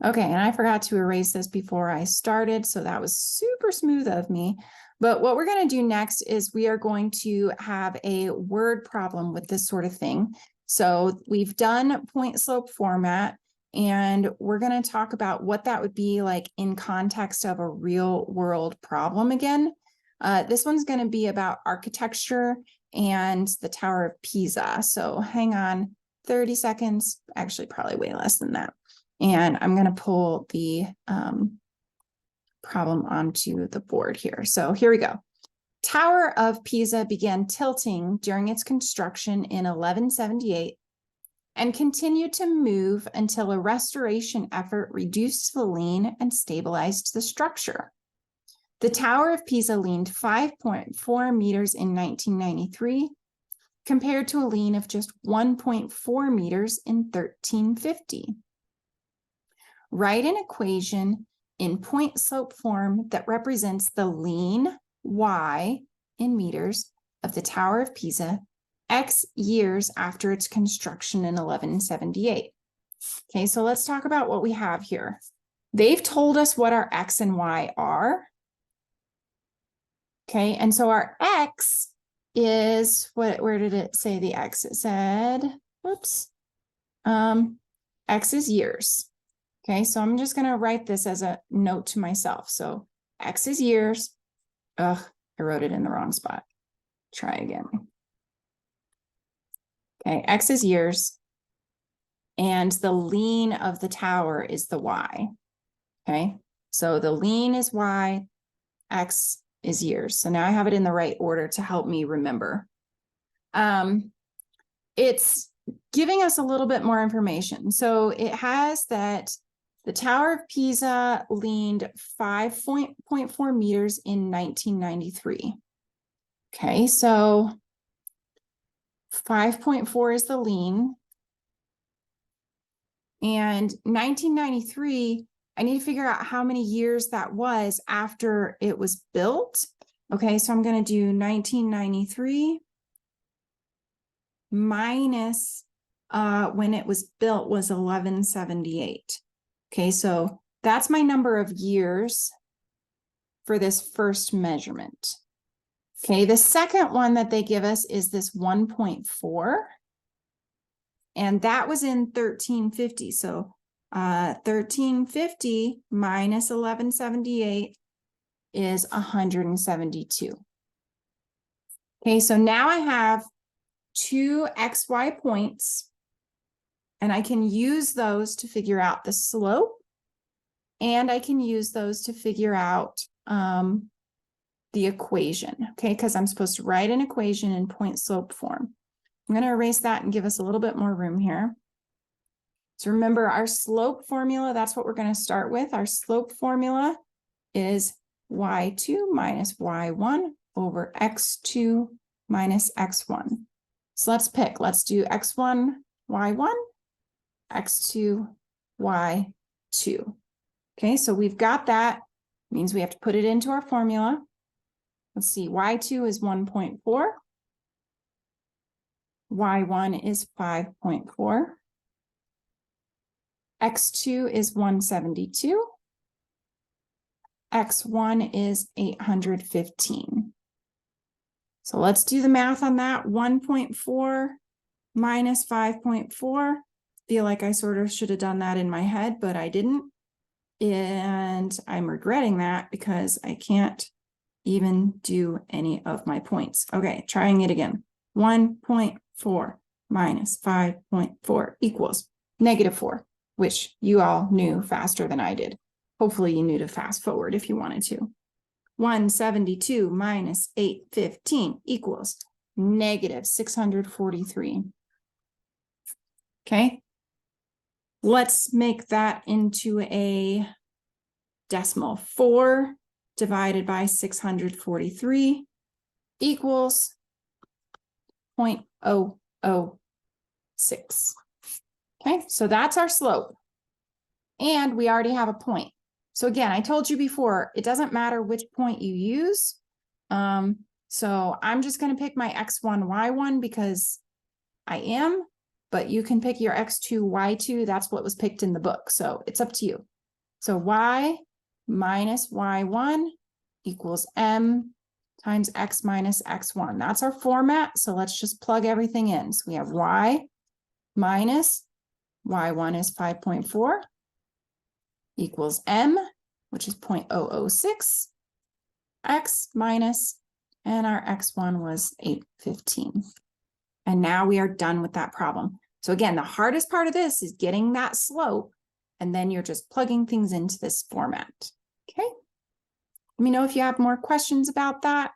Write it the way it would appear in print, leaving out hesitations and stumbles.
Okay, and I forgot to erase this before I started, so that was super smooth of me. But what we're going to do next is we are going to have a word problem with this sort of thing. So we've done point slope format, and we're going to talk about what that would be like in context of a real world problem again. This one's going to be about architecture and the Tower of Pisa. So hang on 30 seconds, actually probably way less than that. And I'm going to pull the problem onto the board here. So here we go. Tower of Pisa began tilting during its construction in 1178 and continued to move until a restoration effort reduced the lean and stabilized the structure. The Tower of Pisa leaned 5.4 meters in 1993 compared to a lean of just 1.4 meters in 1350. Write an equation in point slope form that represents the lean y in meters of the Tower of Pisa X years after its construction in 1178. Okay, so let's talk about what we have here. They've told us what our X and Y are. Okay, and so our X is, where did it say the X? It said, whoops, X is years. Okay, so I'm just going to write this as a note to myself. So X is years. Ugh, I wrote it in the wrong spot. Try again. Okay, X is years. And the lean of the tower is the Y. Okay, so the lean is Y, X is years. So now I have it in the right order to help me remember. It's giving us a little bit more information. So it has that the Tower of Pisa leaned 5.4 meters in 1993. Okay, so 5.4 is the lean. And 1993, I need to figure out how many years that was after it was built. Okay, so I'm going to do 1993 minus when it was built was 1178. Okay, so that's my number of years for this first measurement. Okay, the second one that they give us is this 1.4. And that was in 1350. So 1350 minus 1178 is 172. Okay, so now I have two XY points, and I can use those to figure out the slope, and I can use those to figure out the equation, okay, because I'm supposed to write an equation in point slope form. I'm going to erase that and give us a little bit more room here. So remember our slope formula, that's what we're going to start with. Our slope formula is y2 minus y1 over x2 minus x1. So let's pick. Let's do x1, y1, x2, y2. Okay, so we've got that. Means we have to put it into our formula. Let's see, y2 is 1.4. Y1 is 5.4. X2 is 172. X1 is 815. So let's do the math on that. 1.4 minus 5.4. Feel like I sort of should have done that in my head, but I didn't. And I'm regretting that because I can't even do any of my points. Okay, trying it again. 1.4 minus 5.4 equals -4, which you all knew faster than I did. Hopefully you knew to fast forward if you wanted to. 172 minus 815 equals -643. Okay, let's make that into a decimal. 4 divided by 643 equals 0.006. Okay, so that's our slope. And we already have a point. So again, I told you before, it doesn't matter which point you use. So I'm just going to pick my x1, y1 because I am, but you can pick your x2, y2. That's what was picked in the book. So it's up to you. So y minus y1 equals m times x minus x1. That's our format. So let's just plug everything in. So we have y minus y1 is 5.4 equals m, which is 0.006, x minus, and our x1 was 815. And now we are done with that problem. So again, the hardest part of this is getting that slope, and then you're just plugging things into this format. Okay. Let me know if you have more questions about that.